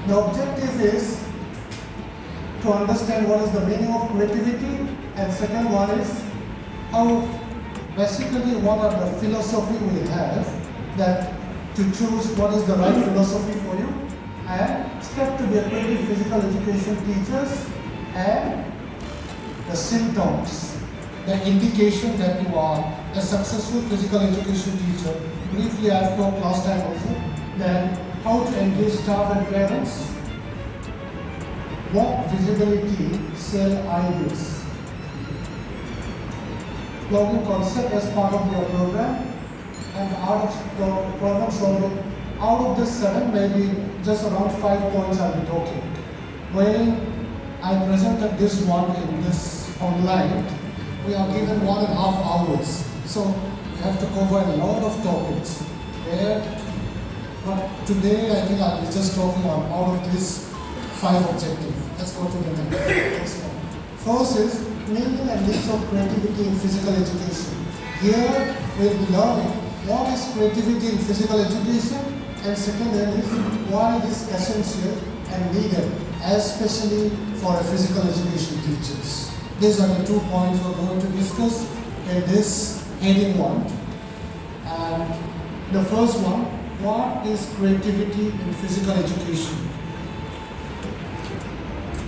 The objective is to understand what is the meaning of creativity, and second one is how basically what are the philosophy we have that to choose what is the right philosophy for you, and step to be a creative physical education teachers, and the symptoms, the indication that you are a successful physical education teacher. Briefly, I have talked last time also, then how to engage staff and parents, what visibility, sell ideas, problem concept as part of your program, and the art of problem solving. Out of this 7, maybe just around 5 points I'll be talking. When I presented this one in this online, we are given 1.5 hours. So we have to cover a lot of topics. But today I think I'll be just talking on all of these 5 objectives. Let's go to the next one. First is meaning and needs of creativity in physical education. Here we'll be learning what is creativity in physical education, and second is why it is essential and needed, especially for a physical education teachers. These are the 2 points we're going to discuss in this heading 1. And the first one, what is creativity in physical education?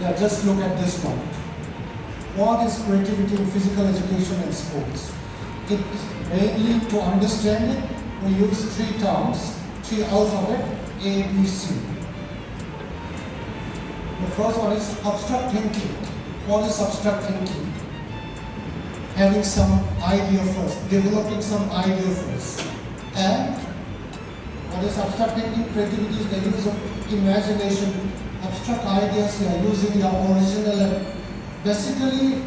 Yeah, just look at this one. What is creativity in physical education and sports? It mainly, to understand it, we use 3 terms, 3 alphabet, A, B, C. The first one is abstract thinking. What is abstract thinking? Having some idea first, developing some idea first. And what is abstract thinking? Creativity is the use of imagination, abstract ideas. We are using your original. Basically,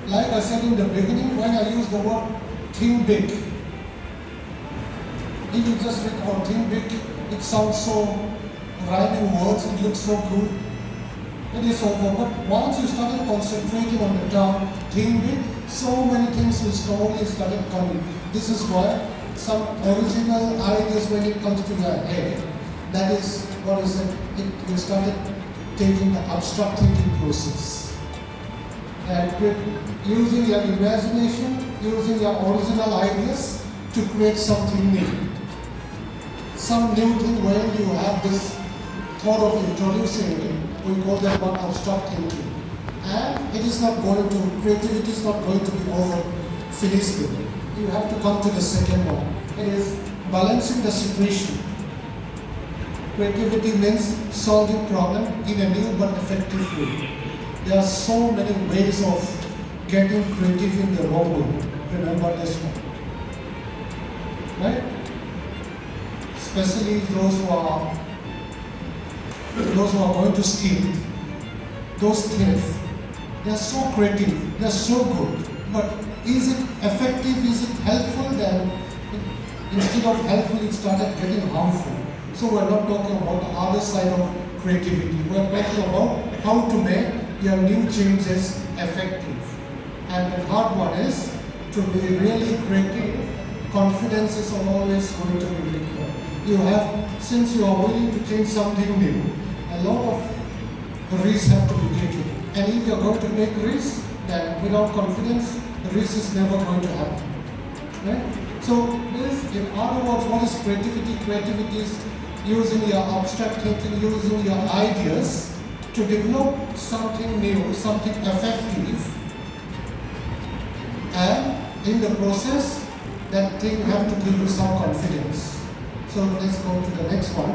like I said in the beginning, when I use the word think big, if you just read or think big, it sounds so rhyming words, it looks so good. It is so good. But once you started concentrating on the term think big, so many things will slowly start coming. This is why some original ideas when it comes to your head, that is what is it, you started taking the abstract thinking process. And using your imagination, using your original ideas to create something new. Some new thing when you have this thought of introducing it, we call that one abstract thinking. And it is not going to, creativity is not going to be over finished with it. You have to come to the second one. It is balancing the situation. Creativity means solving problem in a new but effective way. There are so many ways of getting creative in the wrong way. Remember this one. Right? Especially those who are going to steal, those thieves. They are so creative, they are so good. But is it effective? Is it helpful? Then instead of helpful, it started getting harmful. So we're not talking about the other side of creativity. We're talking about how to make your new changes effective. And the third one is to be really creative. Confidence is always going to be required. You have, since you are willing to change something new, a lot of risks have to be taken. And if you are going to take risks, then without confidence, the risk is never going to happen. Right? So this, in other words, what is creativity? Creativity is using your abstract thinking, using your ideas to develop something new, something effective, and in the process, that thing have to give you some confidence. So let's go to the next one.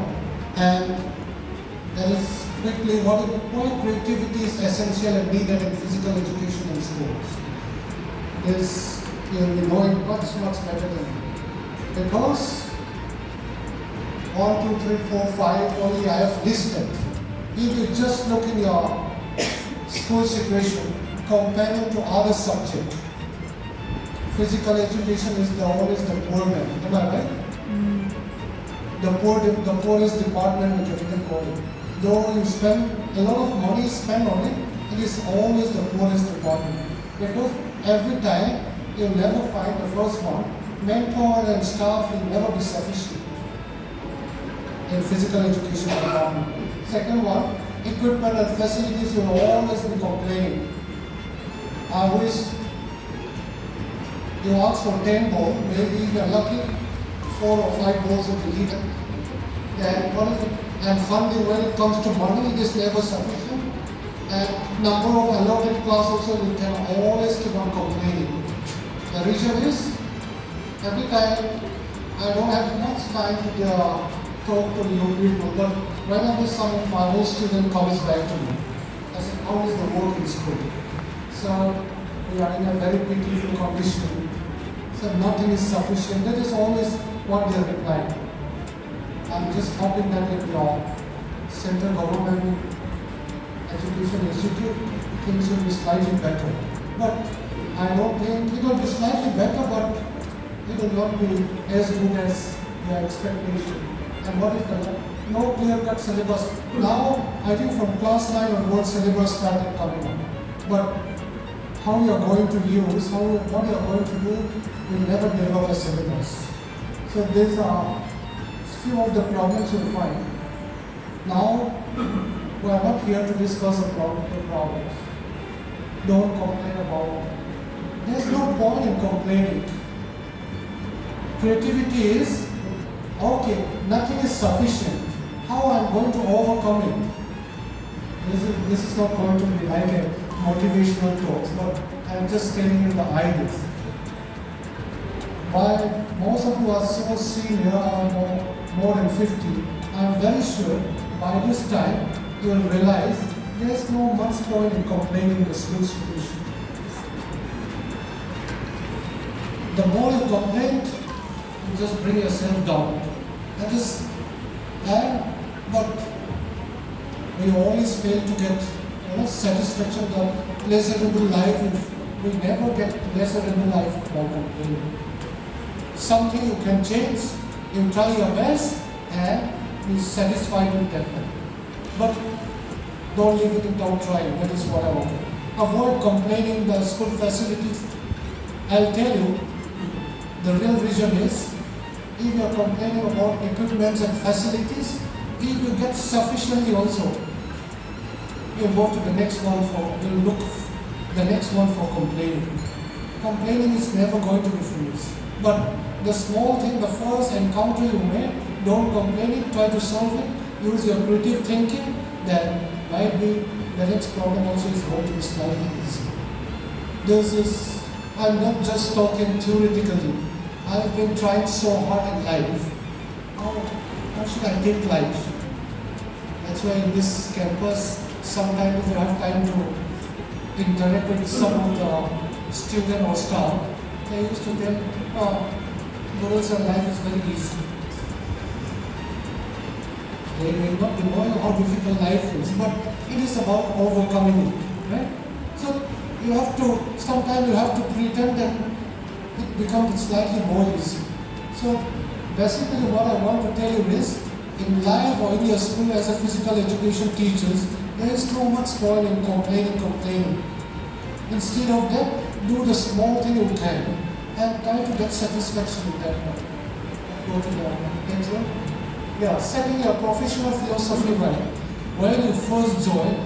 And that is quickly why creativity is essential and needed in physical education and sports. This you'll be knowing much better than me. Because 1, 2, 3, 4, 5 only I have listed. If you just look in your school situation comparing to other subjects, physical education is always the poor man. Am I right? The poorest department which you can call it. Though you spend a lot of money spent on it, it is always the poorest department. Because every time you'll never find the first one, manpower and staff will never be sufficient. in physical education environment. Second one, equipment and facilities will always be complaining. I wish you ask for 10 balls, maybe if you're lucky, 4 or 5 balls will be given. And funding, when it comes to money, it is never sufficient. And number of allotted class also, you can always keep on complaining. The reason is, every time I don't have much time to talk to new people, but whenever some of my old student comes back to me, I say, how is the work in school? So we are in a very pitiful condition. So nothing is sufficient. That is always what they reply. I'm just hoping that in your central government education institute, things will be slightly better. But I don't think it will be slightly better, but it will not be as good as their expectation. And what is the no clear-cut syllabus? Now, I think from class 9 onwards, syllabus started coming up. But how you are going to use, what you are going to do, will never develop a syllabus. So these are few of the problems you'll find. Now, we are not here to discuss the problems. Don't complain about it. There's no point in complaining. Creativity is, okay, nothing is sufficient. How I'm going to overcome it? This is not going to be like a motivational talk, but I'm just telling you the ideas. While most of you are so senior, or more than 50, I'm very sure by this time you will realize there's no much point in complaining the school situation. The more you complain, you just bring yourself down. That is, but we always fail to get satisfaction, the pleasurable life. We never get pleasurable life while complaining. Something you can change, you try your best and be satisfied with that. But don't leave it without trying. That is what I want. Avoid complaining the school facilities. I'll tell you, the real reason is, if you are complaining about equipments and facilities, if you get sufficiently also, you go to the next one you look the next one for complaining. Complaining is never going to be finished. But the small thing, the first encounter you make, don't complain it, try to solve it, use your creative thinking, then might be the next problem also is going to be slightly easy. I'm not just talking theoretically. I've been trying so hard in life. How should I take life? That's why in this campus, sometimes if you have time to interact with some of the student or staff, they used to tell, Buhril, life is very easy. They may not be knowing how difficult life is, but it is about overcoming it, right? So sometimes you have to pretend that it becomes slightly more easy. So basically what I want to tell you is, in life or in your school as a physical education teachers, there is no much point in complaining. Instead of that, do the small thing you can and try to get satisfaction with that one. Go to the next one. Yeah, setting your professional philosophy right. When you first joined,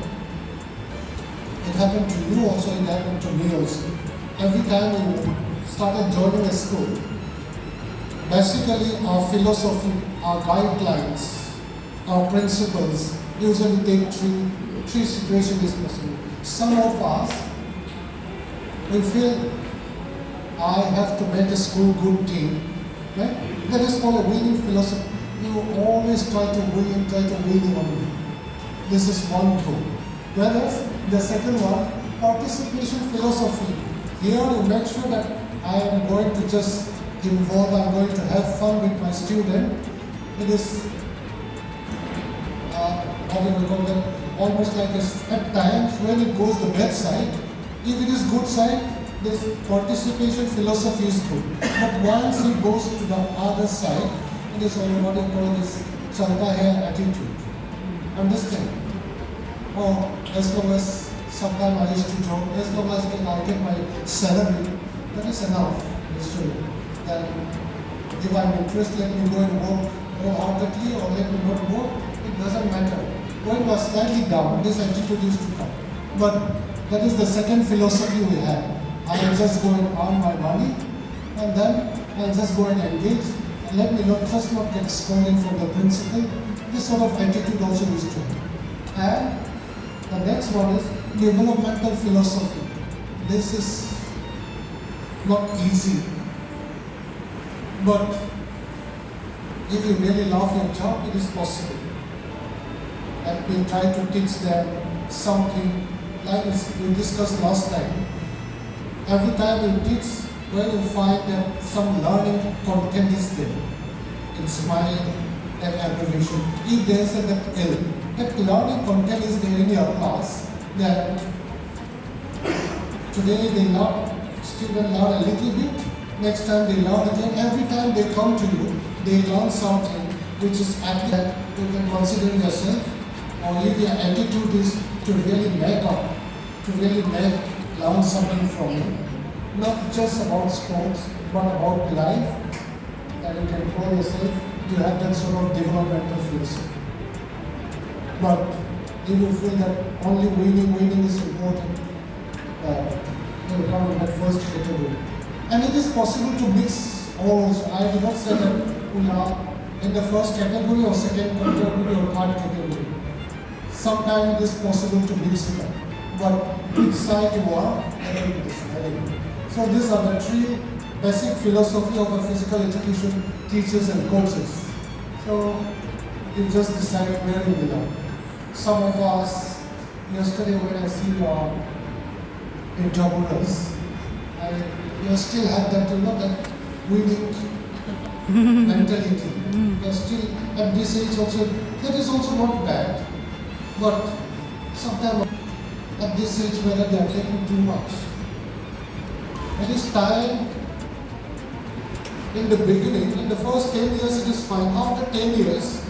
it happened to you also, it happened to me also. Every time you started joining a school, basically our philosophy, our guidelines, our principles usually take three situations discussing. Some of us, we feel, I have to make a school good team. Right? That is called a winning philosophy. You always try to win on it. This is one tool. Whereas the second one, participation philosophy. Here you make sure that I am going to just involve, I'm going to have fun with my student. It is, what do we call that? Almost like at times when it goes to the bad side, if it is good side, this participation philosophy is good. But once it goes to the other side, it is what we call this chalta hai attitude. Understand? Oh, as long as sometimes I used to joke, as long as I get my salary, that is enough. Then if I'm interested, let me go and work wholeheartedly or let me not go, it doesn't matter. Going was slightly down, this attitude is to come. But that is the second philosophy we have. I am just going to earn my money and then I'll just go and engage and let me not get scolded from the principal. This sort of attitude also is true. And the next one is developmental philosophy. This is not easy. But if you really love your job, it is possible. And we try to teach them something like we discussed last time. Every time you teach, when you find that some learning content is there, in smiling, that abbreviation, if there is that L, that learning content is there in your class, that today they learn, students learn a little bit, next time they learn again, every time they come to you, they learn something which is active, you can consider yourself, or if your attitude is to really make up, to really learn something from you, not just about sports, but about life, and you can call yourself, you have that sort of developmental philosophy. But if you feel that only winning is important, you will come in that first category. And it is possible to mix all also. I do not say that we are in the first category or second category or third category. Sometimes it is possible to mix it up. But which side you are, that will be decided. So these are the three basic philosophy of a physical education teachers and coaches. So you just decide where you belong. Some of us, yesterday when I see your interviewers, you still have that, that winning mentality. You're still at this age also, that is also not bad. But sometimes at this age whether they are taking too much. It is time in the beginning, in the first 10 years it is fine. After 10 years,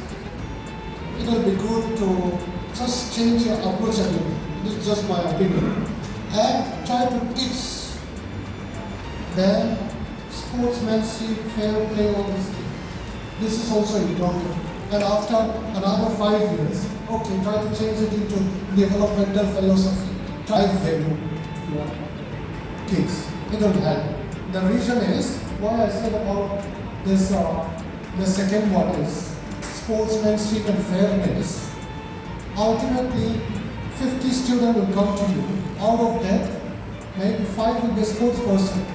it will be good to just change your approach a little. This is just my opinion. And try to teach them sportsmanship, fair play, all these things. This is also important. And after another 5 years, okay, try to change it into developmental philosophy. Try value to your kids. It will help. The reason is, what I said about this, the second one is sportsmanship and fairness. Ultimately, 50 students will come to you. Out of that, maybe 5 will be a sports person.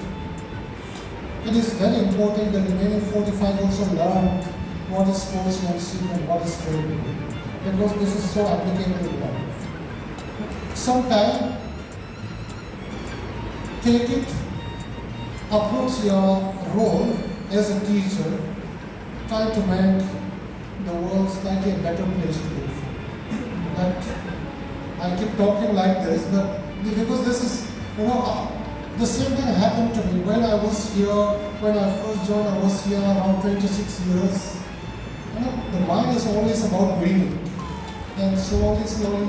It is very important that the remaining 45 also learn what is sportsmanship and what is fair play. Because this is so applicable in life. Sometimes, take it, approach your role as a teacher, try to make the world slightly a better place to live. But I keep talking like this, but because this is, the same thing happened to me when I was here, when I first joined, I was here around 26 years. The mind is always about winning. And slowly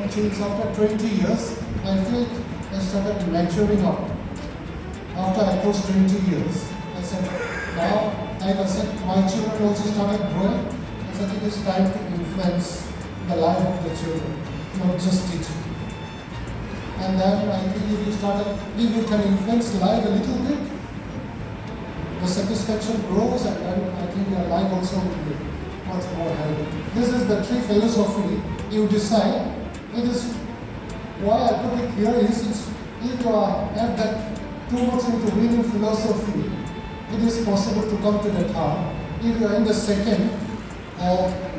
changed after 20 years, I felt I started maturing up. After I crossed 20 years, I said, now, like I said, my children also started growing. I said, it is time to influence the life of the children, not just teaching. And then I think if you can influence life a little bit, the satisfaction grows and then I think your life also will be much more healthy. This is the three philosophy you decide. It is why I put it here is if you have that too much into winning philosophy, it is possible to come to the third. If you are in the second,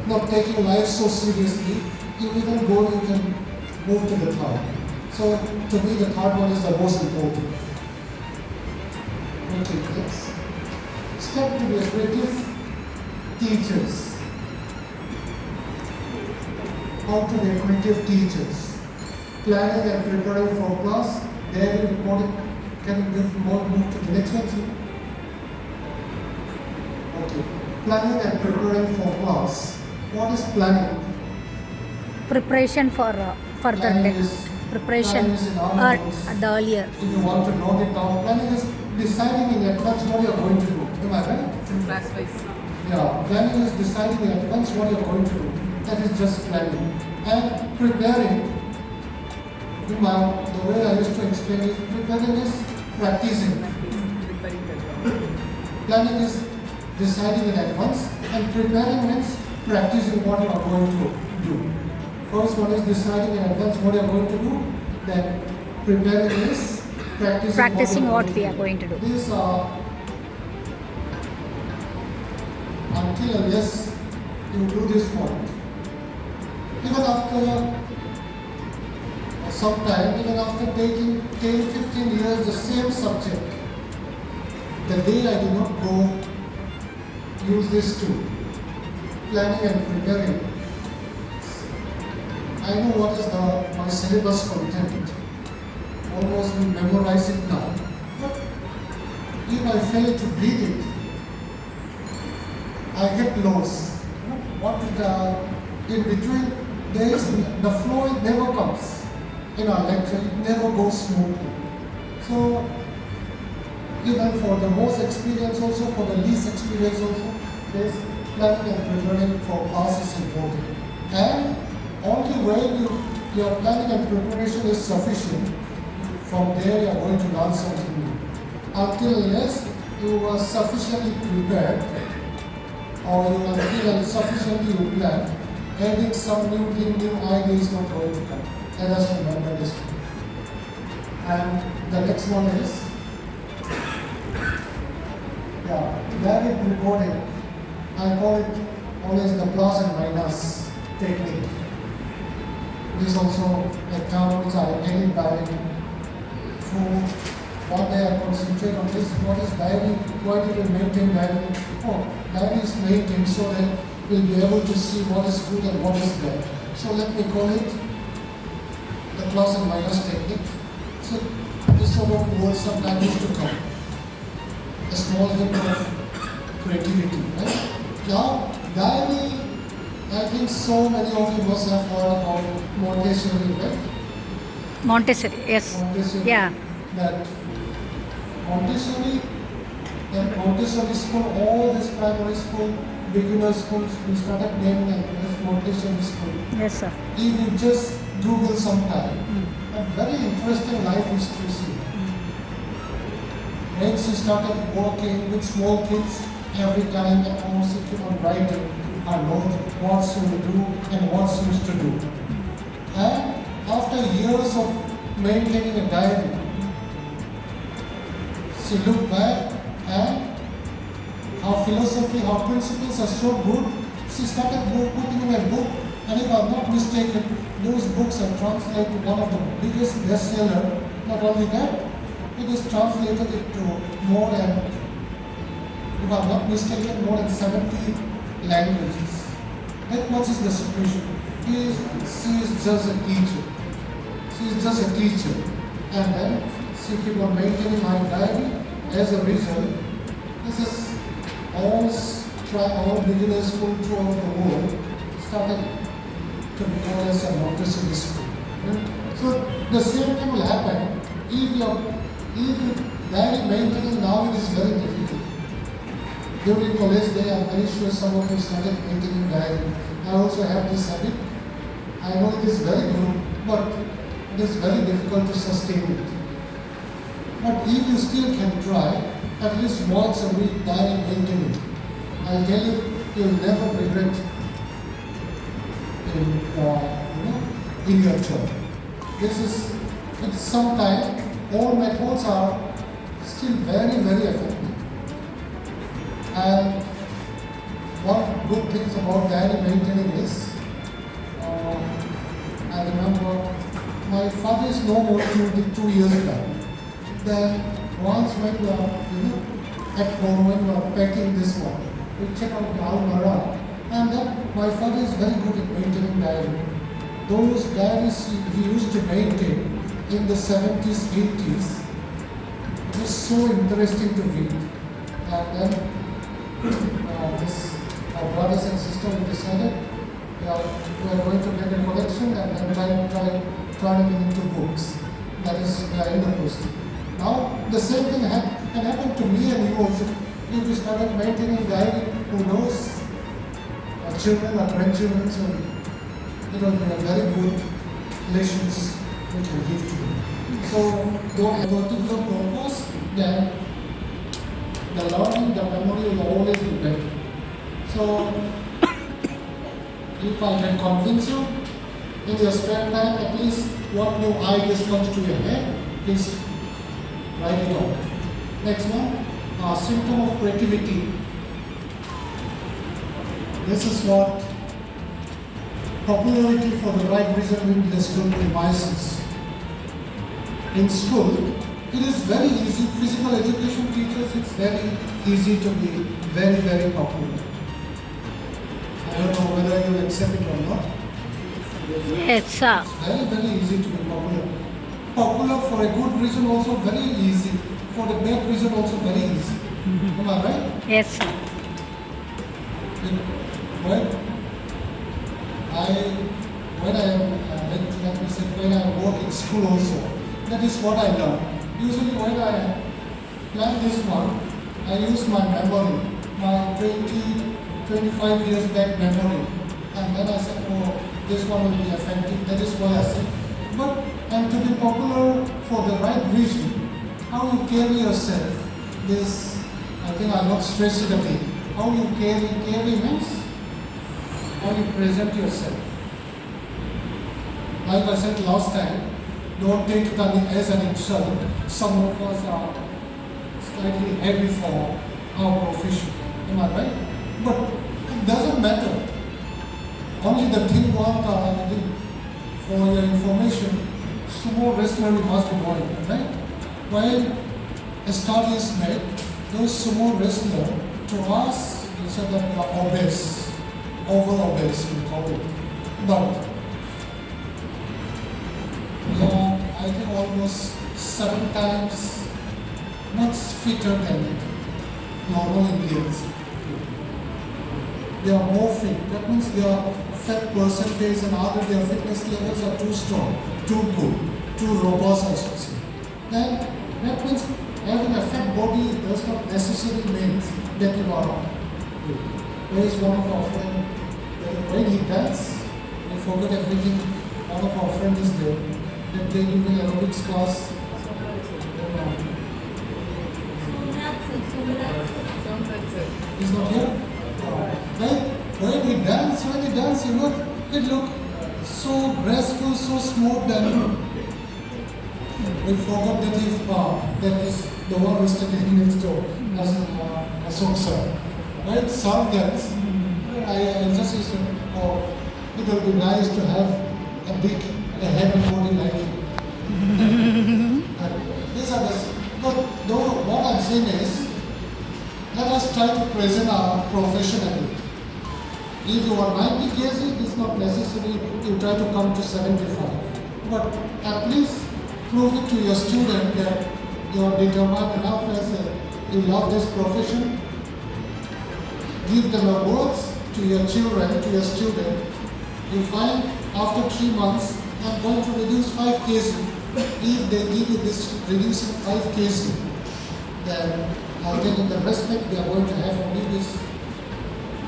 not taking life so seriously, you can move to the third. So to me the third one is the most important. Okay, next. Step to be effective teachers. How to be effective teachers. Planning and preparing for class. There will be recording. Can you give more move to the next one, please? Okay. Planning and preparing for class. What is planning? Preparation for the next preparation at the earlier. If you want to note it down, planning is deciding in advance what you are going to do. Am I right? Class wise. Yeah, planning is deciding in advance what you're going to do. That is just planning. And preparing, the way I used to explain is preparing is practicing. Planning is deciding in advance, and preparing means practicing what you are going to do. First one is deciding in advance what you are going to do. Then preparing is Practicing what you we are going to do. These are until unless you do this point. Even after some time, even after taking 10, 15 years the same subject, the day I do not go use this tool, planning and preparing. I know what is my syllabus content. Almost we memorize it now. But if I fail to read it, I get lost. In between, the flow it never comes. In our lecture, it never goes smoothly. So, even for the most experienced also, for the least experienced also, this planning and preparing for class is important. And only when your planning and preparation is sufficient, from there you are going to learn something new. Until unless you are sufficiently prepared, or until sufficiently you plan, adding some new thing, new idea is not going to come. Let us remember this one. And the next one is, direct recording. I call it always the plus and minus technique. This also accounts are getting diary. So one day I concentrate on this. What is diary? Why do we maintain diary? Oh, diary is maintained so that we'll be able to see what is good and what is bad. So let me call it the plus and minus technique. So this sort of words sometimes used to come. A small hint of creativity, right? Now, diary, I think so many of you must have heard about Montessori, right? Montessori, yes. Montessori, Yeah. That Montessori, and Montessori school, all this primary school, beginner schools, we started naming it as Montessori school. Yes, sir. If you just Google sometime, a very interesting life history see. When she started working with small kids, every time at home she kept on writing her notes, what she would do and what she used to do. And after years of maintaining a diary, she looked back and her philosophy, her principles are so good, she started putting in a book, and if I'm not mistaken, those books are translated to one of the biggest bestseller. Not only that, it is translated into more than, if I'm not mistaken, more than 70 languages. That much is the situation. She is just a teacher. She is just a teacher. And then she keep on maintaining my diary. As a result, this is all beginner school throughout the world started to be known as a Montessori school. So the same thing will happen if diary maintaining now it is very difficult. During college day, I'm very sure some of you started maintaining diary. I also have this habit. I know it is very good, but it is very difficult to sustain it. But if you still can try, at least once a week diary maintaining, I'll tell you, you'll never regret in your job. It's sometimes all methods are still very, very effective. And one good thing about diary maintaining is, I remember my father is no more 2 years back. Then once when we are at home, when we are packing this one, we check out the almirah, and then my father is very good at maintaining diary. Those diaries he used to maintain in the 70s, 80s, it was so interesting to read. And then our brothers and sisters decided we are going to make a collection and then turn it into books. That is the end of process. Now the same thing can happen to me and you also. If we started maintaining diary, who knows children or grandchildren, so it will be a very good relations we can give to them. So, the particular purpose, then the learning, the memory will always be better. So, if I can convince you, in your spare time, at least what new ideas comes to your head, please write it down. Next one, symptom of creativity. This is what popularity for the right reason in the school premises. In school, it is very easy, physical education teachers, it's very easy to be very, very popular. I don't know whether you accept it or not. Yes, sir. It's very, very easy to be popular. Popular for a good reason also very easy. For the bad reason also very easy. Am I right? Yes, sir. When I work in school also, that is what I learn. Usually when I plan this one, I use my memory, my 25 years back memory. And then I said, oh, this one will be effective. That is why I said. But and to be popular for the right reason, how you carry yourself, this, I think I'll not stress it again. How you carry means how you present yourself. Like I said last time, don't take it as an insult. Some of us are slightly heavy for our profession. Am I right? But it doesn't matter. Only the thing for your information, sumo wrestler must be going, right? When a study is made, those sumo wrestlers, to us, they said that we are obese, over obese, we call it. But we are, I think, almost 7 times much fitter than normal Indians. They are more fit. That means their fat percentage and other their fitness levels are too strong, too good, too robust, I should say. Then that means having a fat body does not necessarily mean that you are good. There is one of our friends, when he dance, we forget everything. One of our friends is there. That they give me aerobics class. He's not here? When we dance, you know, it look so graceful, so smooth, and we forgot that that is the one who is standing next door as a song. Right? Some dance. I just used to, oh, it would be nice to have a heavy body like you. These are but what I'm saying is, let us try to present our professionally. If you are 90 kg, it's not necessary you try to come to 75. But at least prove it to your student that you are determined enough as you love this profession. Give them awards to your children, to your student. You find after 3 months, I'm going to reduce 5 kg. If they give you this reducing 5 kg, then I think in the respect they are going to have only this,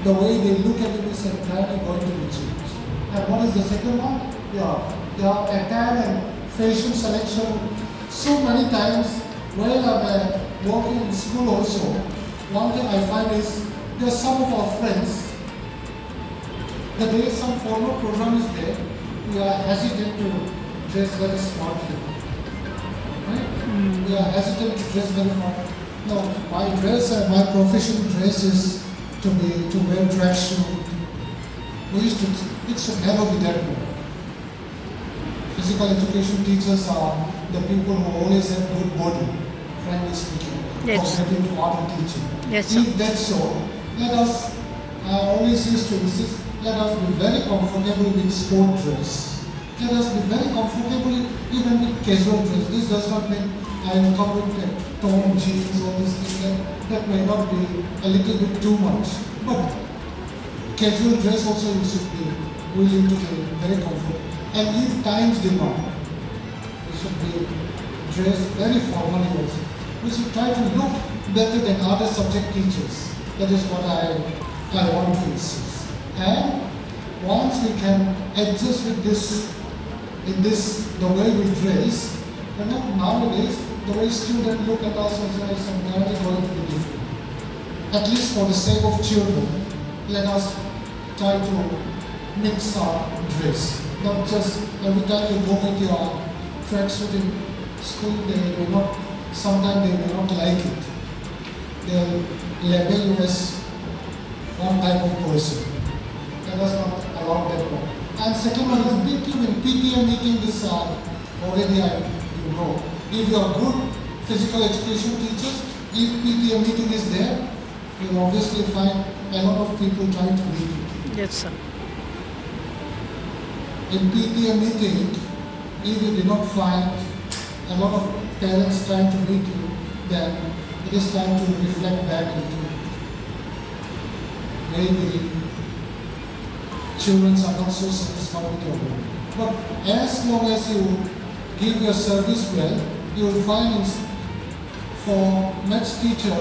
the way they look at it is entirely going to be changed. And what is the second one? Your attire and fashion selection. So many times when I'm working in school also, one thing I find is there are some of our friends, the day some formal program is there, we are hesitant to dress very smartly. Right? We are hesitant to dress very smartly. No, my dress and my professional dress is to wear tracksuit. It should never be that way. Physical education teachers are the people who always have good body, frankly speaking, Yes. compared to other teaching. Yes, sir. If that's so, let us, I always used to insist, let us be very comfortable with sport dress. Let us be very comfortable even with casual dress. This does not mean I will come with torn jeans or this thing that may not be a little bit too much. But casual dress also you should be willing to be very comfortable. And if times demand, we should be dressed very formally also. We should try to look better than other subject teachers. That is what I I want to insist. And once we can adjust with this, in this, the way we dress, and nowadays, the way students look at us as entirely going to be different. At least for the sake of children, let us try to mix our dress. Not just every time you go with your tracksuit in school, they may not, sometimes they may not like it. They'll label you as one type of person. Let us not allow that one. And second one is PTA meeting this already you know. If you are good physical education teachers, if PTA meeting is there, you will obviously find a lot of people trying to meet you. Yes, sir. In PTA meeting, if you do not find a lot of parents trying to meet you, then it is time to reflect back into maybe children are not so satisfied with your work. But as long as you give your service well, you will find for maths teacher,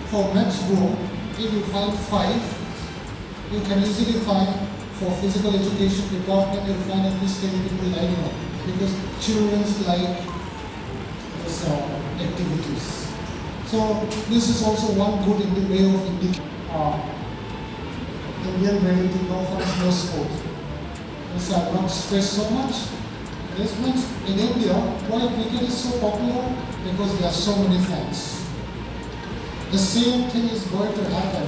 for maths room, if you find 5, you can easily find for physical education department, you'll find at least 10 people lining up because children like these activities. So this is also one good in the way of indicating Indian relative offers no sports. This I not stress so much. This means in India, why cricket is so popular? Because there are so many fans. The same thing is going to happen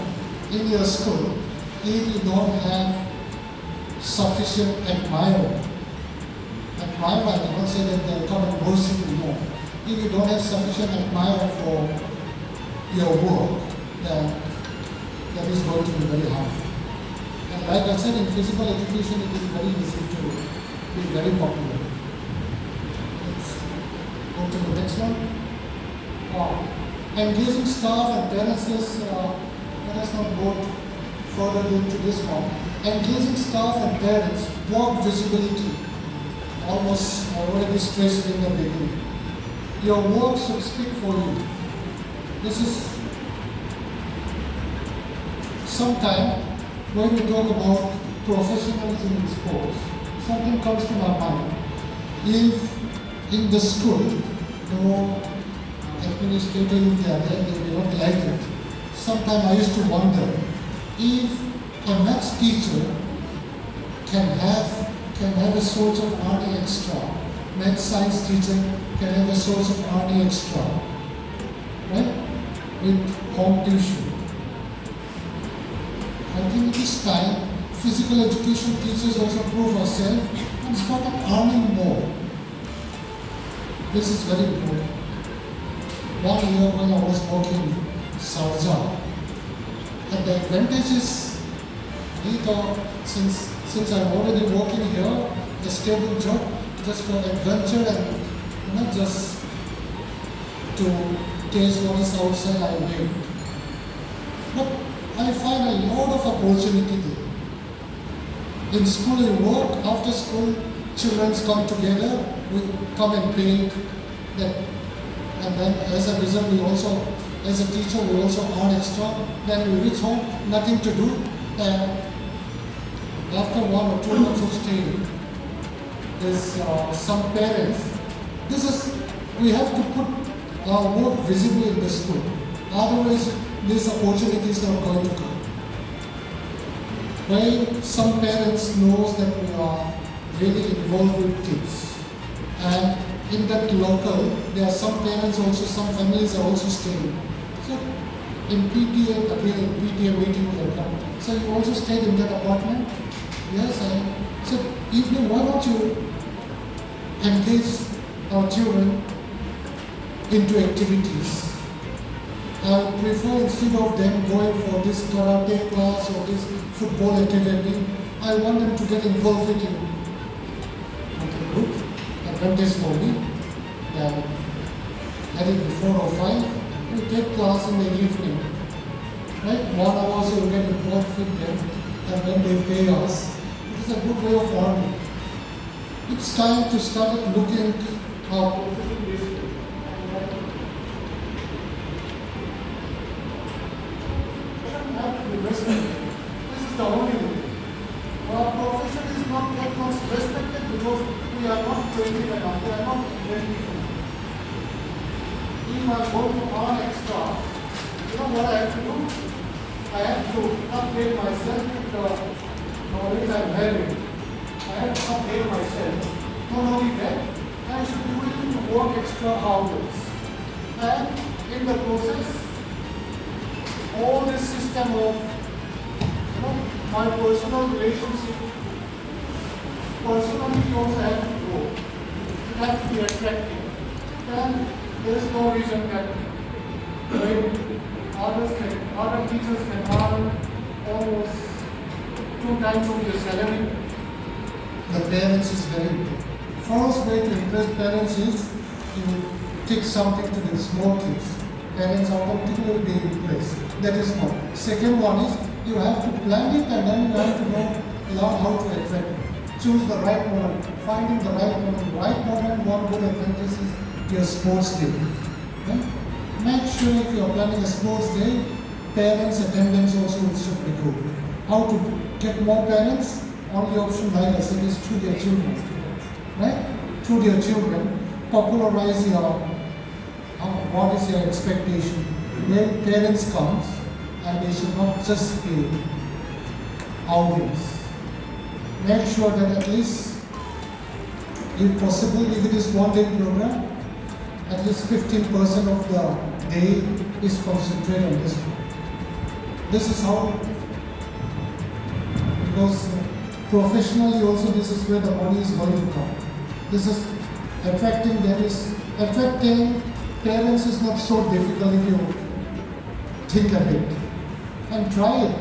in your school if you don't have sufficient admirer. Admirer, I cannot say that they'll come and worship you more. If you don't have sufficient admirer for your work, then that is going to be very hard. And like I said, in physical education, it is very easy to be very popular. Let's go to the next one. Engaging staff and parents is, let us not go further into this one. Engaging staff and parents, work visibility. Almost I already stressed in the beginning. Your work should speak for you. This is sometime when we talk about professionalism in sports, something comes to my mind. If in the school, no administrator, if they are there, they will not like it. Sometimes I used to wonder if a maths teacher can have a source of earning extra. Maths science teacher can have a source of earning extra, right? With home tuition. I think it is time physical education teachers also prove ourselves and start earning more. This is very important. 1 year when I was working in Sarja, and the advantage is, since I'm already working here, a stable job, just for adventure and not just to taste what is outside I made. But I find a lot of opportunity there. In school you work, after school children come together, we come and paint that, and then as a result we also, as a teacher we also earn extra. Then we reach home, nothing to do, and after 1 or 2 months of staying, there's some parents, we have to put our work visible in the school. Otherwise, these opportunities are going to come. When some parents knows that we are really involved with kids, and in that local, there are some parents also, some families are also staying. So in PTA, again in PTA meeting will come. So you also stayed in that apartment? Yes, I said, evening, why don't you engage our children into activities? I prefer instead of them going for this karate class or this football academy, I want them to get involved with you. Okay, good. Advantage for me. Then I think 4 or 5, we take class in the evening. Right? 1 hour so you get involved with them, and then they pay us. It is a good way of earning. It's time to start looking how investment. 20 and up, they are not ready for it. If I go to earn extra, you know what I have to do? I have to upgrade myself with the knowledge I'm having. I have to upgrade myself. Not only that, I should be willing to work extra hours. And in the process, all this system of my personal relationship, personality also have to grow. It has to be attractive. And there is no reason that other teachers can earn almost 2 times of your salary. The parents is very important. First way to impress parents is you take something to the small kids. Parents automatically will be impressed. That is one. Second one is you have to plan it and then you have to learn how to attract it. Choose the right moment. Finding the right moment. Right moment, one good advantage is your sports day. Okay? Make sure if you are planning a sports day, parents' attendance also should be good. How to get more parents? Only option, like I said, is through their children. Right? Through their children, popularize your what is your expectation. When parents comes, and they should not just be audience. Make sure that at least, if possible, if it is one-day program, at least 15% of the day is concentrated on this one. This is how, because professionally also this is where the money is going to come. This is attracting parents is not so difficult if you think a bit. And try it.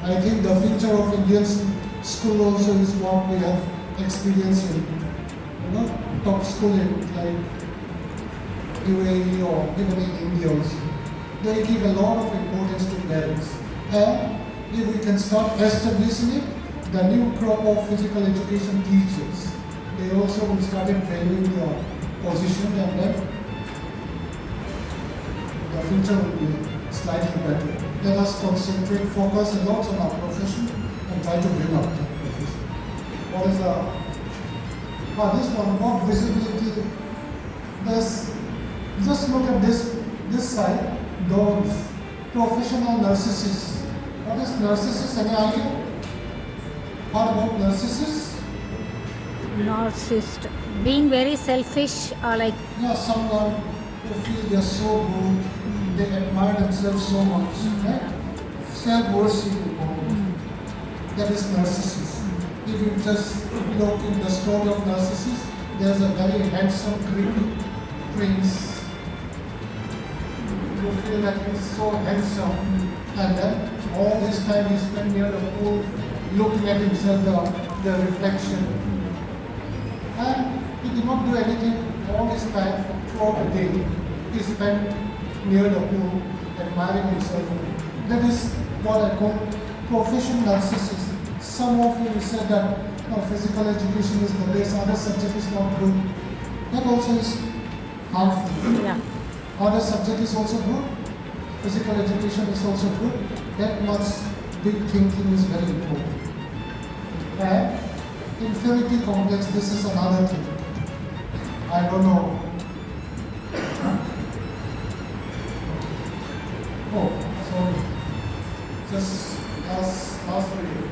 I think the future of Indian school also is what we have experienced in top school like UAE or even in India also. They give a lot of importance to parents. And if we can start establishing it, the new crop of physical education teachers, they also will start valuing their position, and then the future will be slightly better. Let us concentrate, focus a lot on our profession and try to bring up that profession. What is this one, more visibility. Just look at this side, those professional narcissists. What is narcissist? Any idea? What about narcissist? Narcissist. Being very selfish or like. Yeah, someone who feel they are so good, they admire themselves so much, right? Self-worship. That is narcissist. If you just look in the story of Narcissus, there's a very handsome Greek prince who feel that he's so handsome, and then all this time he spent near the pool looking at himself, the reflection. And he did not do anything all this time throughout the day. He spent near the pool admiring himself. That is what I call professional narcissism. Some of you said that physical education is the base, other subject is not good. That also is harmful. Yeah. Other subject is also good. Physical education is also good. That much big thinking is very important. And inferiority complex, this is another thing. I don't know. Oh, sorry. Just last video.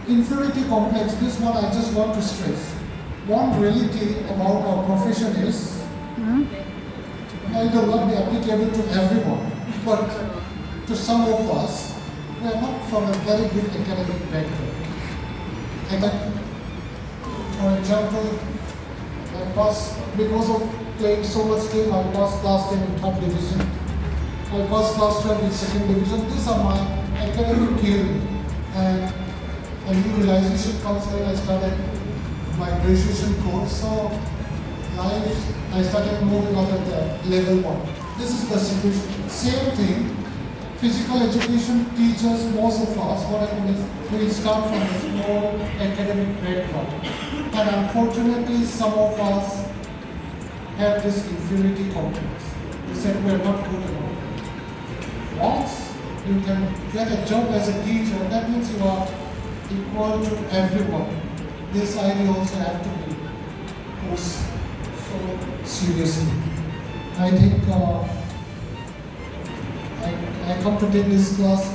Inferiority complex, this one I just want to stress. One reality about our profession is, it will not be applicable to everyone, but to some of us, we are not from a very good academic background. For example, because of playing so much game, I passed class 10 in top division. I passed class 12 in second division. These are my academic career. And a new realization comes when I started my graduation course. So I started moving on at the level 1. This is the situation. Same thing. Physical education teachers, most of us, what happens is we start from a small academic background. And unfortunately, some of us have this inferiority complex. We said we are not good enough. Once you can get a job as a teacher, that means you are equal to everyone. this idea also have to be posed so seriously. I think I come to take this class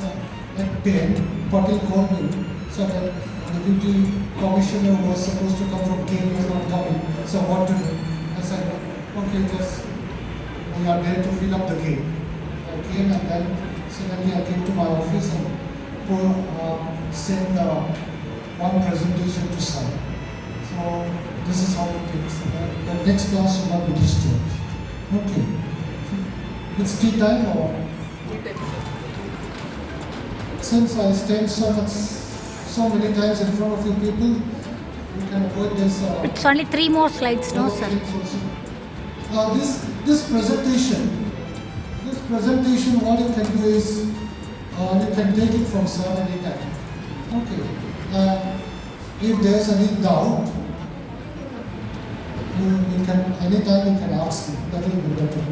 at 10. Patil called me, so that the duty commissioner was supposed to come from K was not coming. So what to do? I said, okay, just we are there to fill up the gate. I came and then suddenly I came to my office and sent one presentation to sign. So this is how it is. The next class will not be disturbed. Okay. It's tea time or? Since I stand so many times in front of you people, you can avoid this. It's only 3 more slides, no sir? This presentation, what you can do is, you can take it from sir anytime. Okay. If there's any doubt, you can anytime you can ask me. That will be better.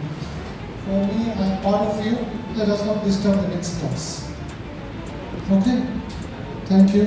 For me, I'm part of you. Let us not disturb the next class. Okay? Thank you.